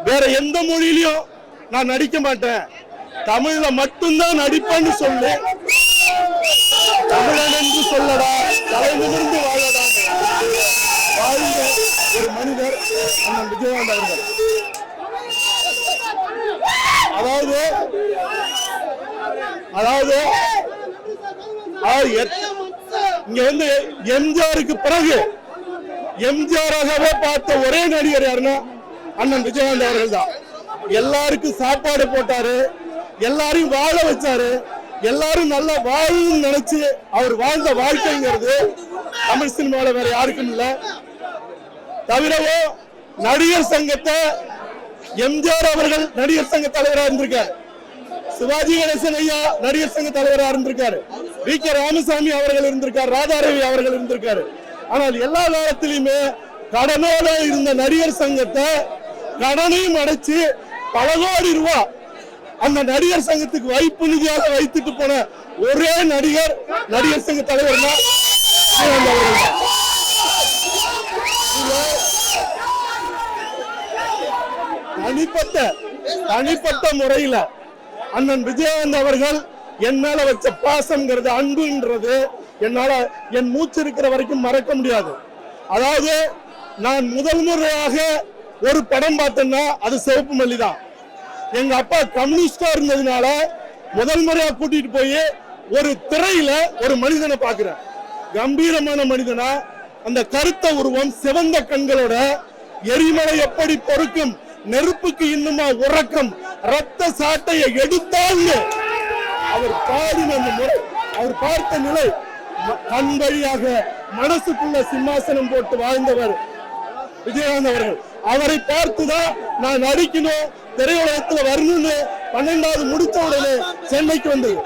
வேற எந்த மொழியிலையும் நான் நடிக்க மாட்டேன், தமிழ்ல மட்டும்தான் நடிப்பேன்னு சொல்லி தமிழன் என்று சொல்லடா தலைநிமிர்ந்து வாழடா வாழ்ந்த ஒரு மனிதர் அண்ணன் விஜயகாந்த் அவர்கள். அதாவது இங்க வந்து எம்ஜிஆருக்கு பிறகு எம்ஜிஆராகவே பார்த்த ஒரே நடிகர் யாருன்னா அண்ணன் விஜயகாந்த் அவர்கள் தான். எல்லாருக்கும் சாப்பாடு போட்டாரு, எல்லாரையும் வாழ வச்சாரு, எல்லாரும் நல்லா வாழணும்னு நினைச்சு அவர் வாழ்ந்த வாழ்க்கைங்கிறது தமிழ் சினிமாவில் வேற யாருக்கும் இல்ல. தவிரவோ நடிகர் சங்கத்தை எம்ஜிஆர் அவர்கள் நடிகர் சங்க தலைவராக இருந்திருக்காரு, சிவாஜி கணேசன் ஐயா நடிகர் சங்க தலைவராக இருந்திருக்காரு, வி கே ராமசாமி அவர்கள் இருந்திருக்காரு, ராதாரவி அவர்கள் இருந்திருக்காரு. ஆனால் எல்லா காலத்திலுமே கடனோட இருந்த நடிகர் சங்கத்தை கடனையும் அடைச்சு பல கோடி ரூபாய் அந்த நடிகர் சங்கத்துக்கு வைப்பு நிதியாக வைத்துட்டு போன ஒரே நடிகர் நடிகர் சங்க தலைவர் தான். தனிப்பட்ட முறையில அண்ணன் விஜயகாந்த் அவர்கள் என் மேல வச்ச பாசம்ங்கிறது, அன்புன்றது என்னால என் மூச்சு இருக்கிற வரைக்கும் மறக்க முடியாது. அதாவது நான் முதல் முறையாக ஒரு படம் பார்த்தேன்னா அது சிவப்பு மல்லி தான். எங்க அப்பா கம்யூனிஸ்டா இருந்ததுனால முதல் முறையா கூட்டிட்டு போய் ஒரு திரையில ஒரு மனிதனை பாக்குறேன், கம்பீரமான மனிதனா, அந்த கருத்த உருவம், சிவந்த கண்களோட, எரிமலை எப்படி பொறுக்கும் நெருப்புக்கு இன்னுமா உறக்கம், ரத்த சாட்டையை எடுத்தால் அவர் பாடின அந்த முறை, அவர் பார்த்த நிலை, கண் வழியாக மனசுக்குள்ள சிம்மாசனம் போட்டு வாழ்ந்தவர் விஜயகாந்த் அவர்கள். அவரை பார்த்துதான் நான் நடிக்கணும், திரையுலகத்துல வரணும்னு 12வது முடிச்ச உடனே சென்னைக்கு வந்தது.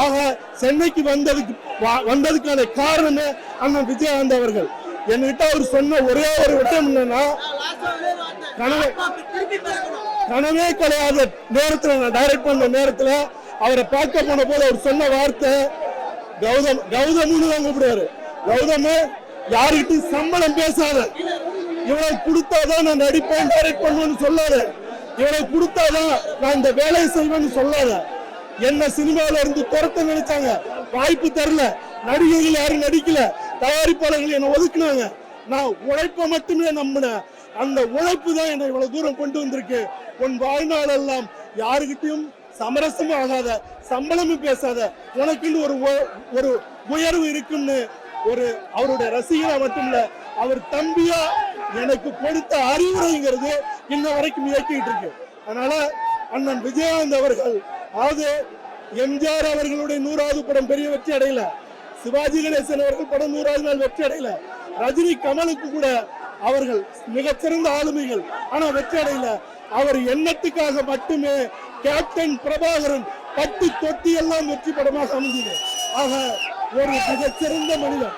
ஆக சென்னைக்கு வந்ததுக்கான காரணமே அண்ணன் விஜயகாந்த் அவர்கள். என்கிட்ட அவர் சொன்ன ஒரே ஒரு விட்டம் என்னன்னா, கனவே கிடையாத நேரத்துல, நான் டைரக்ட் பண்ண நேரத்துல அவரை பார்க்க போன போது அவர் சொன்ன வார்த்தை, கௌதம்னு தான் கூப்பிடுவாரு, கௌதம் யாருக்கிட்டையும் சம்பளம் பேசாத, இவனை கொடுத்தாதான் நான் நடிப்பேன் டைரக்ட் பண்ணுவேன்னு சொல்லாத, இவனை கொடுத்தாதான் நான் இந்த வேலையை செய்வேன்னு சொல்லாத. என்ன சினிமாவில இருந்து துரத்த நினைச்சாங்க, வாய்ப்பு தரல, நடிகைகள் யாரும் நடிக்கல, தயாரிப்பாளர்கள் என்ன ஒதுக்குனாங்க. நான் உழைப்ப மட்டுமே நம்பினேன், அந்த உழைப்பு தான் என்னை இவ்வளவு தூரம் கொண்டு வந்திருக்கு. உன் வாழ்நாள் எல்லாம் யாருக்கிட்டையும் சமரசமும் ஆகாத, சம்பளமும் பேசாத, உனக்குன்னு ஒரு உயர்வு இருக்குன்னு ஒரு அவருடைய ரசிகரா மட்டுமில்ல, அவர் தம்பியா எனக்கு கொடுத்த அறிவுரைங்கிறது இன்ன வரைக்கும் இயக்கிட்டு இருக்கு. அதனால அண்ணன் விஜயகாந்த் அவர்கள், அதாவது எம்ஜிஆர் அவர்களுடைய 100வது படம் பெரிய வெற்றி அடையல, சிவாஜி கணேசன் அவர்கள் படம் 100வது நாள் வெற்றி அடையல, ரஜினி கமலுக்கு கூட அவர்கள் மிகச்சிறந்த ஆளுமைகள், ஆனா வெற்றி அடையல. அவர் எண்ணத்துக்காக மட்டுமே கேப்டன் பிரபாகரன் பட்டு தொட்டி எல்லாம் வெற்றி படமாக அமைந்தது. ஆக ஒரு மிகச்சிறந்த மனிதன்,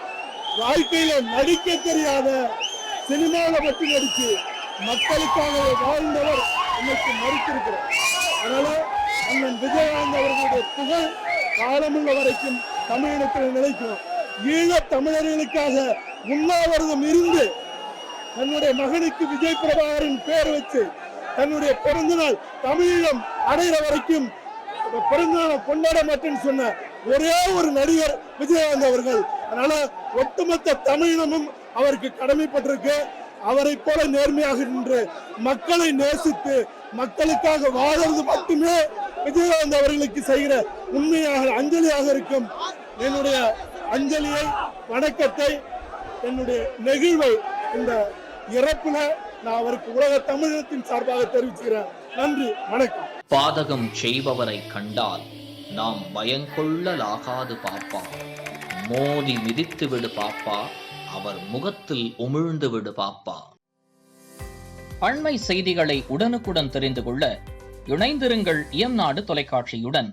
வாழ்க்கையில நடிக்க தெரியாத, சினிமாவில் பற்றி நடிச்சு மக்களுக்காக வாழ்ந்தவர் இன்னைக்கு மறுத்திருக்கிறார். அதனால அண்ணன் விஜயகாந்த் அவர்களுடைய புகழ் காலமுள்ள வரைக்கும் தமிழினத்தில் நிலைக்கும். ஈழ தமிழர்களுக்காக உண்ணாவிரதம் இருந்து தன்னுடைய மகனுக்கு விஜய் பிரபாகரன் பேர் வச்சு தன்னுடைய பிறந்த நாள் தமிழீழம் அடைகிற வரைக்கும் பிறந்த நாளை கொண்டாட மாட்டேன்னு சொன்ன ஒரே ஒரு நடிகர் விஜயகாந்த் அவர்கள். அதனால ஒட்டுமொத்த தமிழினமும் அவருக்கு கடமைப்பட்டிருக்கு. அவரை போல நேர்மையாக நின்று மக்களை நேசித்து மக்களுக்காக வாழறது மட்டுமே விஜயகாந்த் அவர்களுக்கு செய்கிற உண்மையாக அஞ்சலியாக இருக்கும். என்னுடைய அஞ்சலியை, வணக்கத்தை, என்னுடைய நெகிழ்வை இந்த இறப்புல நான் அவருக்கு உலக தமிழகத்தின் சார்பாக தெரிவிச்சுக்கிறேன். நன்றி, வணக்கம். பாதகம் செய்பவரை கண்டால் நாம் பயங்கொள்ளலாகாது பாப்பா, மோதி மிதித்து விடு பாப்பா, அவர் முகத்தில் உமிழ்ந்து விடு பாப்பா. அண்மை செய்திகளை உடனுக்குடன் தெரிந்து கொள்ள இணைந்திருங்கள் இயம்நாடு தொலைக்காட்சியுடன்.